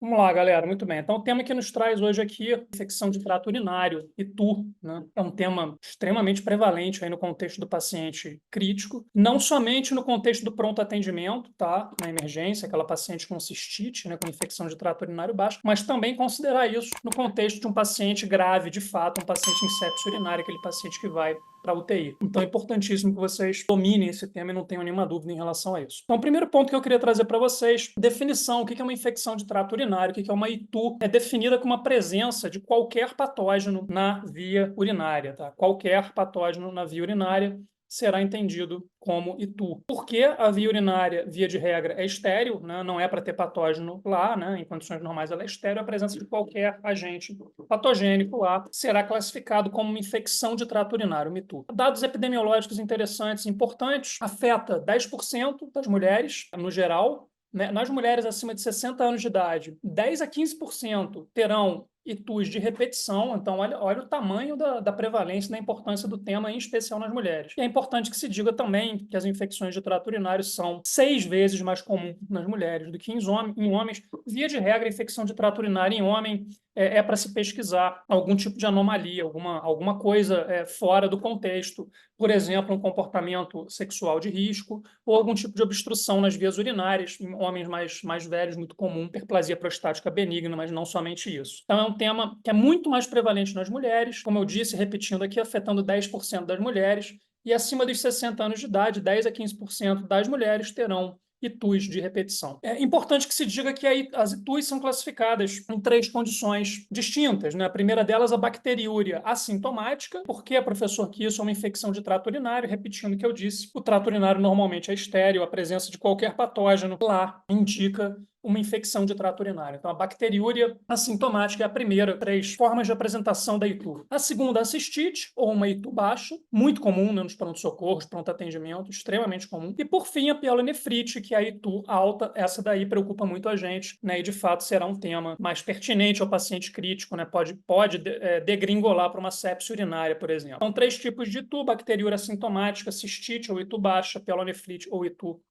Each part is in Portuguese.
Vamos lá, galera. Muito bem. Então, o tema que nos traz hoje aqui é infecção de trato urinário, ITU, né? É um tema extremamente prevalente aí no contexto do paciente crítico, não somente no contexto do pronto atendimento, tá? Na emergência, aquela paciente com cistite, né, com infecção de trato urinário baixo, mas também considerar isso no contexto de um paciente grave, de fato, um paciente em sepsia urinária, aquele paciente que vai para a UTI. Então é importantíssimo que vocês dominem esse tema e não tenham nenhuma dúvida em relação a isso. Então, o primeiro ponto que eu queria trazer para vocês, definição, o que é uma infecção de trato urinário, o que é uma ITU, é definida como a presença de qualquer patógeno na via urinária, tá? Qualquer patógeno na via urinária será entendido como ITU. Porque a via urinária, via de regra, é estéril, né? Não é para ter patógeno lá, né? Em condições normais ela é estéril, a presença de qualquer agente patogênico lá será classificado como uma infecção de trato urinário, uma ITU. Dados epidemiológicos interessantes e importantes, afeta 10% das mulheres, no geral, né? Nas mulheres acima de 60 anos de idade, 10 a 15% terão ITUs de repetição. Então, olha o tamanho da prevalência e da importância do tema, em especial nas mulheres. E é importante que se diga também que as infecções de trato urinário são 6 vezes mais comuns nas mulheres do que em homens. Via de regra, a infecção de trato urinário em homem é para se pesquisar algum tipo de anomalia, alguma coisa fora do contexto. Por exemplo, um comportamento sexual de risco ou algum tipo de obstrução nas vias urinárias. Em homens mais velhos, muito comum, hiperplasia prostática benigna, mas não somente isso. Então, é um tema que é muito mais prevalente nas mulheres, como eu disse, repetindo aqui, afetando 10% das mulheres, e acima dos 60 anos de idade, 10 a 15% das mulheres terão ITUs de repetição. É importante que se diga que as ITUs são classificadas em 3 condições distintas, né? A primeira delas, a bacteriúria assintomática. Por que, professor, que isso é uma infecção de trato urinário? Repetindo o que eu disse, o trato urinário normalmente é estéril, a presença de qualquer patógeno lá indica uma infecção de trato urinário. Então, a bacteriúria assintomática é a primeira, 3 formas de apresentação da ITU. A segunda, a cistite, ou uma ITU baixa, muito comum, né, nos pronto-socorros, pronto-atendimento, extremamente comum. E, por fim, a pielonefrite, que é a ITU alta. Essa daí preocupa muito a gente, né, e, de fato, será um tema mais pertinente ao paciente crítico, né, pode degringolar para uma sepsia urinária, por exemplo. São 3 tipos de ITU: bacteriúria assintomática, cistite ou ITU baixa, pielonefrite ou ITU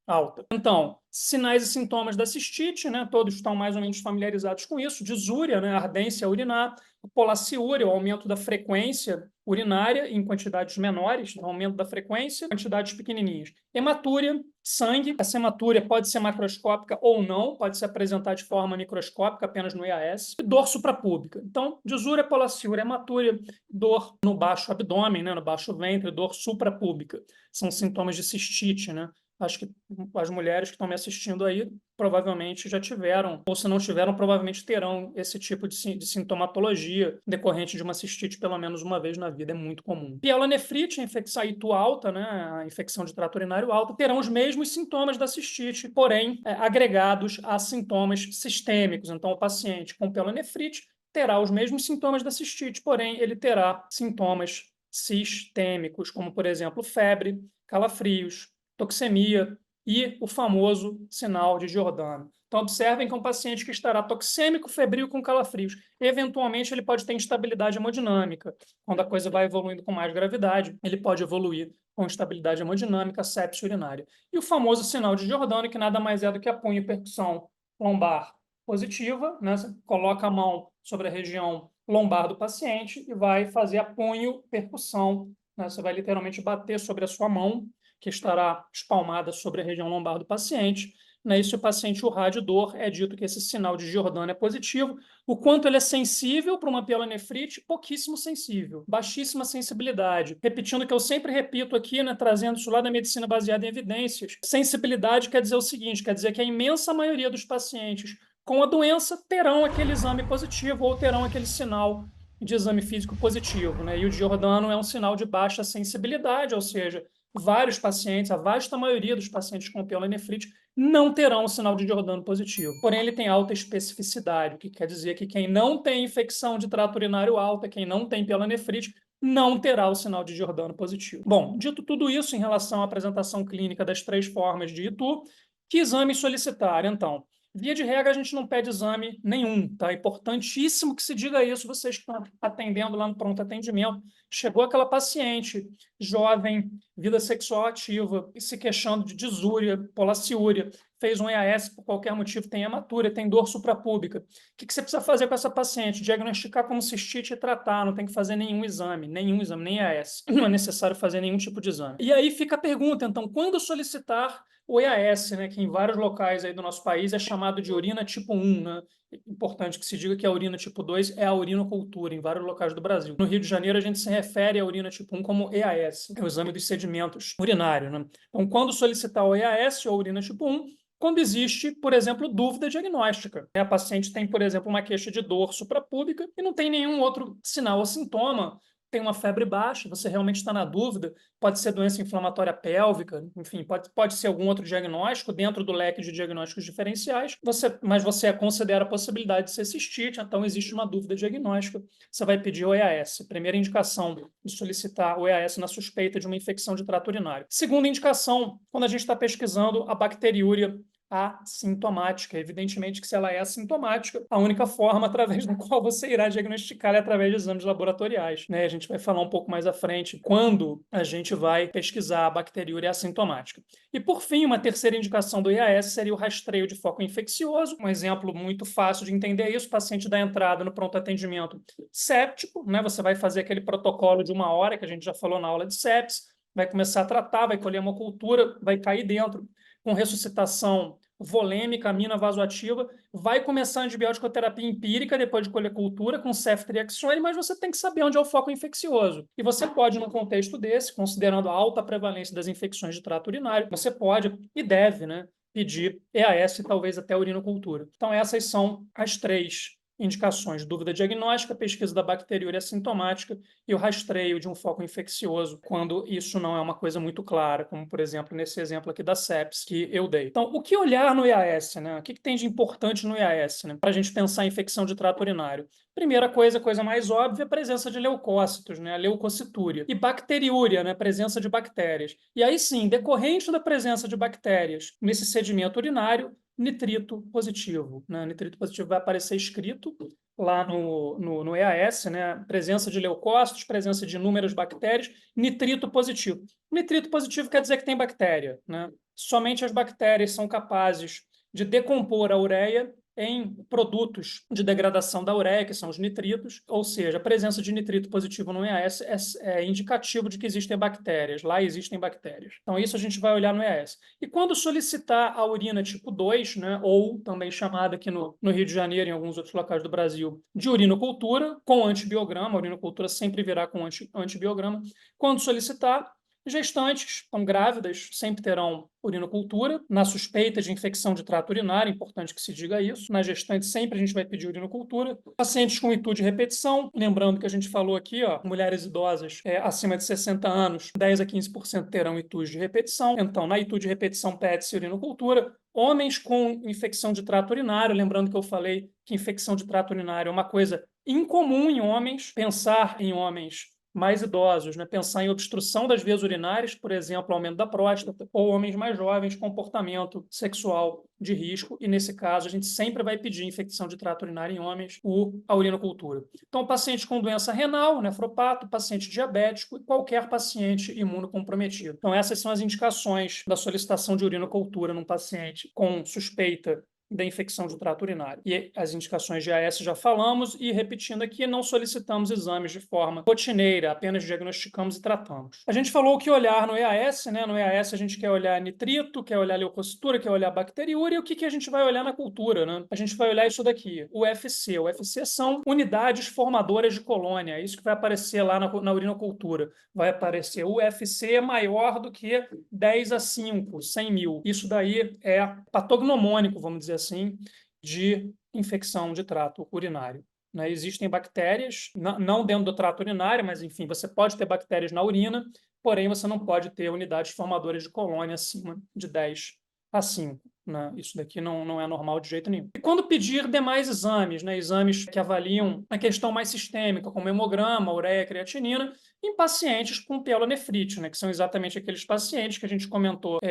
alta. Então, sinais e sintomas da cistite, né? Todos estão mais ou menos familiarizados com isso. Disúria, né? Ardência urinar, polaciúria, o aumento da frequência urinária em quantidades menores, o aumento da frequência, quantidades pequenininhas. Hematúria, sangue. Essa hematúria pode ser macroscópica ou não, pode se apresentar de forma microscópica apenas no EAS. E dor suprapúbica. Então, disúria, polaciúria, hematúria, dor no baixo abdômen, né? No baixo ventre, dor suprapúbica. São sintomas de cistite, né? Acho que as mulheres que estão me assistindo aí provavelmente já tiveram, ou se não tiveram, provavelmente terão esse tipo de sintomatologia decorrente de uma cistite pelo menos uma vez na vida, é muito comum. Pielonefrite, a infecção ITU alta, né, a infecção de trato urinário alta, terão os mesmos sintomas da cistite, porém agregados a sintomas sistêmicos. Então, o paciente com pielonefrite terá os mesmos sintomas da cistite, porém ele terá sintomas sistêmicos, como, por exemplo, febre, calafrios, toxemia e o famoso sinal de Giordano. Então, observem que é um paciente que estará toxêmico, febril, com calafrios. Eventualmente, ele pode ter instabilidade hemodinâmica. Quando a coisa vai evoluindo com mais gravidade, ele pode evoluir com instabilidade hemodinâmica, sepsia urinária. E o famoso sinal de Giordano, que nada mais é do que a punho e percussão lombar positiva, né? Você coloca a mão sobre a região lombar do paciente e vai fazer a punho percussão, né? Você vai literalmente bater sobre a sua mão, que estará espalmada sobre a região lombar do paciente. Né? E se o paciente urrar de dor, é dito que esse sinal de Giordano é positivo. O quanto ele é sensível para uma pielonefrite? Pouquíssimo sensível, baixíssima sensibilidade. Repetindo o que eu sempre repito aqui, né, trazendo isso lá da medicina baseada em evidências, sensibilidade quer dizer o seguinte, quer dizer que a imensa maioria dos pacientes com a doença terão aquele exame positivo ou terão aquele sinal de exame físico positivo. Né? E o Giordano é um sinal de baixa sensibilidade, ou seja, vários pacientes, a vasta maioria dos pacientes com pielonefrite não terão o sinal de Giordano positivo. Porém, ele tem alta especificidade, o que quer dizer que quem não tem infecção de trato urinário alta, quem não tem pielonefrite, não terá o sinal de Giordano positivo. Bom, dito tudo isso em relação à apresentação clínica das 3 formas de ITU, que exame solicitar? Então, via de regra, a gente não pede exame nenhum, tá? É importantíssimo que se diga isso, vocês que estão atendendo lá no pronto atendimento. chegou aquela paciente jovem, vida sexual ativa, se queixando de disúria, polaciúria, fez um EAS por qualquer motivo, tem hematúria, tem dor suprapúbica. O que você precisa fazer com essa paciente? Diagnosticar como cistite e tratar, não tem que fazer nenhum exame, nem EAS. Não é necessário fazer nenhum tipo de exame. E aí fica a pergunta, então, quando solicitar o EAS, né, que em vários locais aí do nosso país é chamado de urina tipo 1, né? Importante que se diga que a urina tipo 2 é a urinocultura em vários locais do Brasil. No Rio de Janeiro, a gente se refere à urina tipo 1 como EAS, é o exame dos sedimentos urinários, né? Então, quando solicitar o EAS ou urina tipo 1, quando existe, por exemplo, dúvida diagnóstica. A paciente tem, por exemplo, uma queixa de dor suprapúbica e não tem nenhum outro sinal ou sintoma, tem uma febre baixa, você realmente está na dúvida, pode ser doença inflamatória pélvica, enfim, pode ser algum outro diagnóstico dentro do leque de diagnósticos diferenciais, mas você considera a possibilidade de ser cistite, então existe uma dúvida diagnóstica, você vai pedir o EAS. Primeira indicação de solicitar o EAS na suspeita de uma infecção de trato urinário. Segunda indicação, quando a gente está pesquisando a bacteriúria assintomática. Evidentemente que se ela é assintomática, a única forma através da qual você irá diagnosticar é através de exames laboratoriais, né? A gente vai falar um pouco mais à frente quando a gente vai pesquisar a bacteriúria assintomática. E por fim, uma terceira indicação do IAS seria o rastreio de foco infeccioso. Um exemplo muito fácil de entender isso, o paciente dá entrada no pronto atendimento séptico, né? Você vai fazer aquele protocolo de 1 hora que a gente já falou na aula de sepsis, vai começar a tratar, vai colher uma cultura, vai cair dentro com ressuscitação volêmica, amina vasoativa, vai começar a antibiótico-terapia empírica depois de colher cultura com ceftriaxone, mas você tem que saber onde é o foco infeccioso. E você pode, num contexto desse, considerando a alta prevalência das infecções de trato urinário, você pode e deve, né, pedir EAS e talvez até urinocultura. Então, essas são as 3 indicações: dúvida diagnóstica, pesquisa da bacteriúria assintomática e o rastreio de um foco infeccioso, quando isso não é uma coisa muito clara, como, por exemplo, nesse exemplo aqui da sepsis que eu dei. Então, o que olhar no IAS, né? O que tem de importante no IAS, né, para a gente pensar em infecção de trato urinário? Primeira coisa, a coisa mais óbvia, a presença de leucócitos, né? A leucocitúria. E bacteriúria, né? A presença de bactérias. E aí sim, decorrente da presença de bactérias nesse sedimento urinário, nitrito positivo, né? Nitrito positivo vai aparecer escrito lá no EAS, né? Presença de leucócitos, presença de inúmeras bactérias, nitrito positivo. Nitrito positivo quer dizer que tem bactéria, né? Somente as bactérias são capazes de decompor a ureia em produtos de degradação da ureia, que são os nitritos, ou seja, a presença de nitrito positivo no EAS é indicativo de que existem bactérias, lá existem bactérias. Então, isso a gente vai olhar no EAS. E quando solicitar a urina tipo 2, né, ou também chamada aqui no Rio de Janeiro e em alguns outros locais do Brasil, de urinocultura, com antibiograma, a urinocultura sempre virá com antibiograma, quando solicitar, gestantes, então grávidas, sempre terão urinocultura. Na suspeita de infecção de trato urinário, importante que se diga isso. Na gestante, sempre a gente vai pedir urinocultura. Pacientes com itu de repetição, lembrando que a gente falou aqui, ó, mulheres idosas acima de 60 anos, 10 a 15% terão itus de repetição. Então, na itu de repetição, pede-se urinocultura. Homens com infecção de trato urinário, lembrando que eu falei que infecção de trato urinário é uma coisa incomum em homens. Pensar em homens mais idosos, né? Pensar em obstrução das vias urinárias, por exemplo, aumento da próstata, ou homens mais jovens, comportamento sexual de risco, e nesse caso a gente sempre vai pedir infecção de trato urinário em homens, a urinocultura. Então, paciente com doença renal, nefropato, paciente diabético e qualquer paciente imunocomprometido. Então, essas são as indicações da solicitação de urinocultura num paciente com suspeita da infecção de trato urinário. E as indicações de AS já falamos, e repetindo aqui, não solicitamos exames de forma rotineira, apenas diagnosticamos e tratamos. A gente falou o que olhar no EAS, né? No EAS a gente quer olhar nitrito, quer olhar leucocitura, quer olhar bacteriúria, e o que a gente vai olhar na cultura, né? A gente vai olhar isso daqui, o UFC. O UFC são unidades formadoras de colônia, é isso que vai aparecer lá na urinocultura. Vai aparecer o UFC é maior do que 10 a 5, 100 mil. Isso daí é patognomônico, vamos dizer assim, de infecção de trato urinário. Né? Existem bactérias, não dentro do trato urinário, mas, enfim, você pode ter bactérias na urina, porém você não pode ter unidades formadoras de colônia acima de 10 a 5. Né? Isso daqui não é normal de jeito nenhum. E quando pedir demais exames, né? Exames que avaliam a questão mais sistêmica, como hemograma, ureia, creatinina, em pacientes com pielonefrite, né? Que são exatamente aqueles pacientes que a gente comentou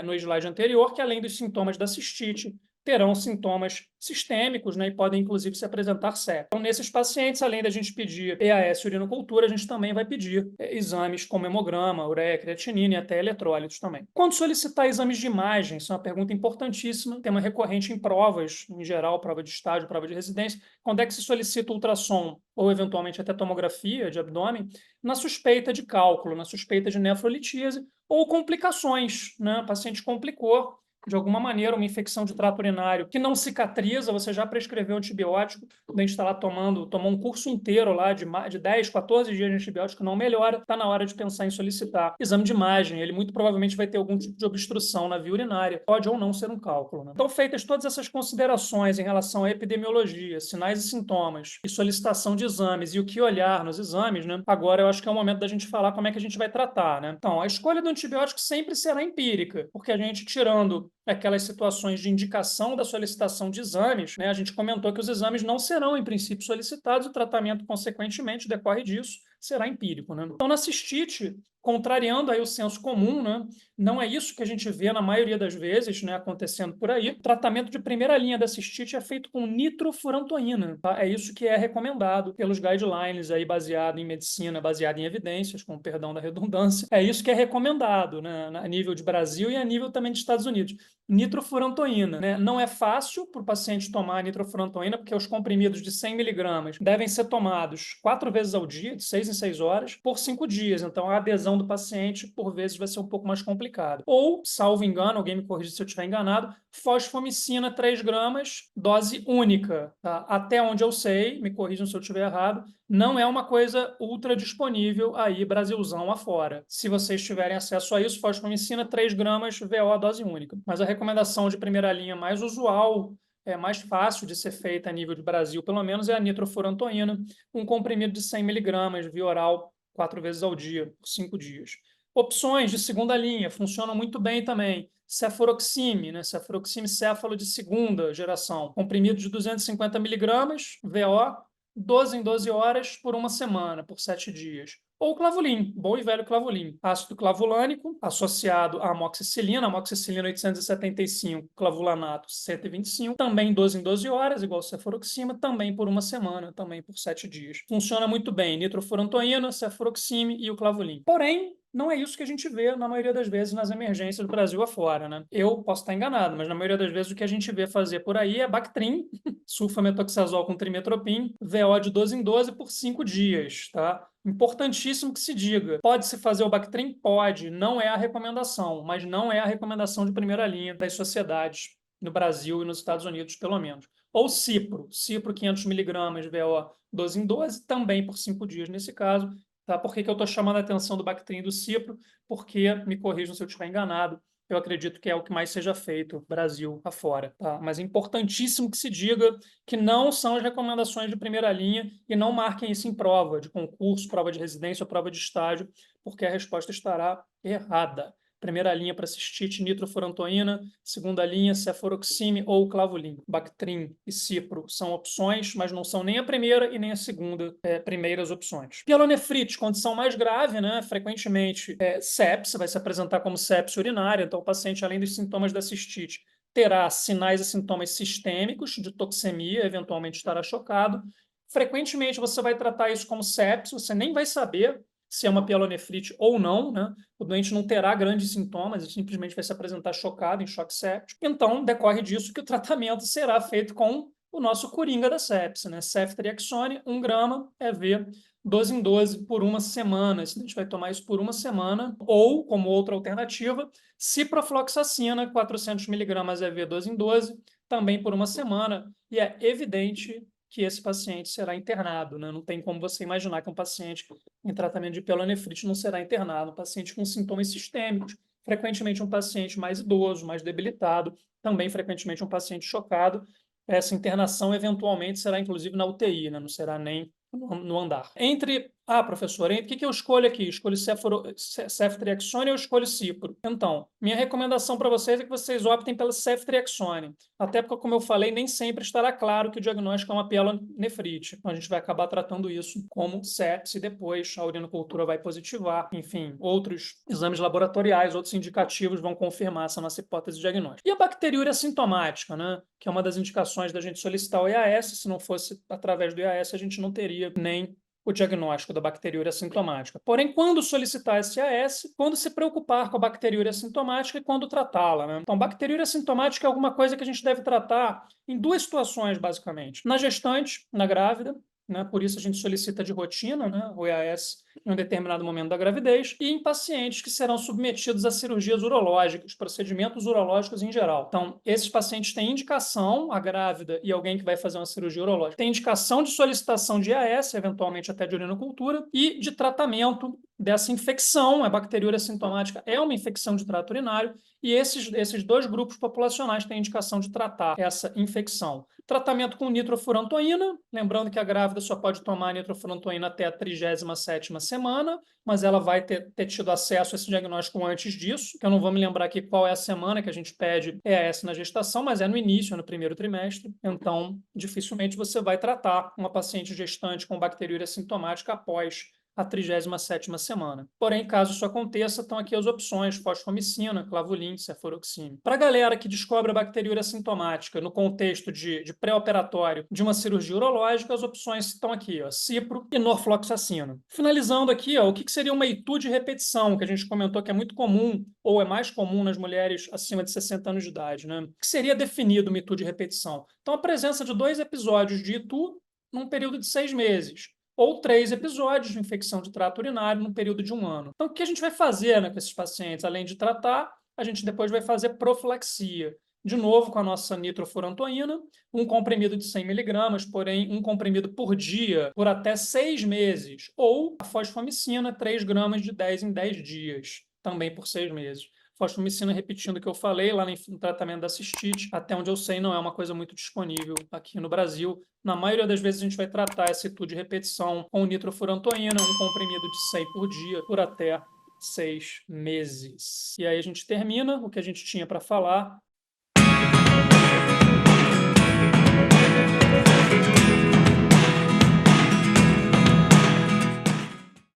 no slide anterior, que além dos sintomas da cistite, terão sintomas sistêmicos, né, e podem, inclusive, se apresentar sepsis. Então, nesses pacientes, além da gente pedir EAS e urinocultura, a gente também vai pedir exames como hemograma, ureia, creatinina e até eletrólitos também. Quando solicitar exames de imagem, isso é uma pergunta importantíssima, tema recorrente em provas, em geral, prova de estágio, prova de residência. Quando é que se solicita ultrassom ou, eventualmente, até tomografia de abdômen? Na suspeita de cálculo, na suspeita de nefrolitíase ou complicações, né? O paciente complicou de alguma maneira, uma infecção de trato urinário que não cicatriza, você já prescreveu antibiótico, a gente está lá tomou um curso inteiro lá de 10, 14 dias de antibiótico, não melhora, está na hora de pensar em solicitar exame de imagem, ele muito provavelmente vai ter algum tipo de obstrução na via urinária, pode ou não ser um cálculo. Né? Então, feitas todas essas considerações em relação à epidemiologia, sinais e sintomas, e solicitação de exames, e o que olhar nos exames, né? Agora eu acho que é o momento da gente falar como é que a gente vai tratar. Né? Então, a escolha do antibiótico sempre será empírica, porque a gente, tirando aquelas situações de indicação da solicitação de exames, né? A gente comentou que os exames não serão, em princípio, solicitados, o tratamento, consequentemente, decorre disso, será empírico. Né? Então, na cistite, contrariando aí o senso comum, né? Não é isso que a gente vê na maioria das vezes, né, acontecendo por aí. O tratamento de primeira linha da cistite é feito com nitrofurantoína. Tá? É isso que é recomendado pelos guidelines aí, baseado em medicina, baseado em evidências, com perdão da redundância. É isso que é recomendado, né, a nível de Brasil e a nível também dos Estados Unidos. Nitrofurantoína, né? Não é fácil para o paciente tomar nitrofurantoína, porque os comprimidos de 100 miligramas devem ser tomados 4 vezes ao dia, de 6 em 6 horas, por 5 dias. Então, a adesão do paciente, por vezes, vai ser um pouco mais complicada. Ou, salvo engano, alguém me corrija se eu estiver enganado, fosfomicina 3 gramas, dose única. Tá? Até onde eu sei, me corrijam se eu estiver errado, não é uma coisa ultra disponível aí, Brasilzão afora. Se vocês tiverem acesso a isso, fosfomicina 3 gramas, VO, dose única. Mas a recomendação de primeira linha mais usual, mais fácil de ser feita a nível de Brasil, pelo menos, é a nitrofurantoína, um comprimido de 100 miligramas via oral 4 vezes ao dia, por 5 dias. Opções de segunda linha funcionam muito bem também. Cefuroxime, né? Cefuroxime céfalo de segunda geração, comprimido de 250 miligramas, VO, 12 em 12 horas por uma semana, por 7 dias. Ou clavulin, bom e velho clavulin. Ácido clavulânico associado à amoxicilina 875, clavulanato 125, também 12 em 12 horas, igual cefuroxima, também por uma semana, também por 7 dias. Funciona muito bem, nitrofurantoína, cefuroxime e o clavulin. Porém, não é isso que a gente vê, na maioria das vezes, nas emergências do Brasil afora, né? Eu posso estar enganado, mas na maioria das vezes o que a gente vê fazer por aí é Bactrim, sulfametoxazol com trimetoprim, VO de 12 em 12 por 5 dias, tá? Importantíssimo que se diga. Pode-se fazer o Bactrim? Pode. Não é a recomendação, mas não é a recomendação de primeira linha das sociedades no Brasil e nos Estados Unidos, pelo menos. Ou Cipro 500 miligramas, VO 12 em 12, também por 5 dias nesse caso. Tá? Por que eu estou chamando a atenção do Bactrim e do Cipro? Porque, me corrijam se eu estiver enganado, eu acredito que é o que mais seja feito, Brasil afora. Tá? Mas é importantíssimo que se diga que não são as recomendações de primeira linha e não marquem isso em prova de concurso, prova de residência ou prova de estágio, porque a resposta estará errada. Primeira linha para cistite, nitrofurantoína. Segunda linha, cefuroxime ou clavulin. Bactrim e Cipro são opções, mas não são nem a primeira e nem a segunda primeiras opções. Pielonefrite, condição mais grave, né? Frequentemente, sepse, vai se apresentar como sepse urinária. Então, o paciente, além dos sintomas da cistite, terá sinais e sintomas sistêmicos de toxemia, eventualmente estará chocado. Frequentemente, você vai tratar isso como sepse, você nem vai saber se é uma pielonefrite ou não, né? O doente não terá grandes sintomas, ele simplesmente vai se apresentar chocado, em choque séptico. Então, decorre disso que o tratamento será feito com o nosso coringa da sepse, né? Ceftriaxone, 1 grama, EV, 12 em 12 por uma semana. A gente vai tomar isso por uma semana. Ou, como outra alternativa, ciprofloxacina, 400 miligramas EV, 12 em 12, também por uma semana. E é evidente que esse paciente será internado, né? Não tem como você imaginar que um paciente em tratamento de pielonefrite não será internado. Um paciente com sintomas sistêmicos, frequentemente um paciente mais idoso, mais debilitado, também frequentemente um paciente chocado. Essa internação eventualmente será inclusive na UTI, né? Não será nem no andar. Entre Ah, professor, o que eu escolho aqui? Escolho ceftriaxone ou escolho cipro? Então, minha recomendação para vocês é que vocês optem pela ceftriaxone. Até porque, como eu falei, nem sempre estará claro que o diagnóstico é uma pielonefrite. Então, a gente vai acabar tratando isso como sepse depois, a urinocultura vai positivar. Enfim, outros exames laboratoriais, outros indicativos vão confirmar essa nossa hipótese diagnóstica. E a bacteriúria sintomática, né? Que é uma das indicações da gente solicitar o IAS. Se não fosse através do IAS, a gente não teria nem o diagnóstico da bacteriúria sintomática. Porém, quando solicitar esse AS, quando se preocupar com a bacteriúria sintomática e quando tratá-la, né? Então, bacteriúria sintomática é alguma coisa que a gente deve tratar em duas situações, basicamente. Na gestante, na grávida, né? Por isso a gente solicita de rotina, né? O EAS em um determinado momento da gravidez, e em pacientes que serão submetidos a cirurgias urológicas, procedimentos urológicos em geral. Então, esses pacientes têm indicação, a grávida e alguém que vai fazer uma cirurgia urológica, tem indicação de solicitação de IAS, eventualmente até de urinocultura, e de tratamento dessa infecção. A bacteriúria sintomática é uma infecção de trato urinário, e esses dois grupos populacionais têm indicação de tratar essa infecção. Tratamento com nitrofurantoína, lembrando que a grávida só pode tomar nitrofurantoína até a 37ª semana, mas ela vai ter tido acesso a esse diagnóstico antes disso, que eu não vou me lembrar aqui qual é a semana que a gente pede EAS na gestação, mas é no início, é no primeiro trimestre, então dificilmente você vai tratar uma paciente gestante com bacteriúria sintomática após a 37ª semana. Porém, caso isso aconteça, estão aqui as opções: fosfomicina, clavulin, cefuroxime. Para a galera que descobre a bacteriúria sintomática no contexto de pré-operatório de uma cirurgia urológica, as opções estão aqui, ó, cipro e norfloxacina. Finalizando aqui, ó, o que seria uma ITU de repetição, que a gente comentou que é muito comum, ou é mais comum nas mulheres acima de 60 anos de idade, né? O que seria definido uma ITU de repetição? Então, a presença de 2 episódios de ITU num período de 6 meses, ou 3 episódios de infecção de trato urinário num período de 1 ano. Então, o que a gente vai fazer, né, com esses pacientes? Além de tratar, a gente depois vai fazer profilaxia. De novo, com a nossa nitrofurantoína, um comprimido de 100 miligramas, porém um comprimido por dia, por até 6 meses. Ou a fosfomicina, 3 gramas de 10 em 10 dias, também por 6 meses. Fosfomicina, repetindo o que eu falei, lá no tratamento da cistite, até onde eu sei, não é uma coisa muito disponível aqui no Brasil. Na maioria das vezes, a gente vai tratar essa ITU de repetição com nitrofurantoína, um comprimido de 100 por dia, por até 6 meses. E aí a gente termina o que a gente tinha para falar.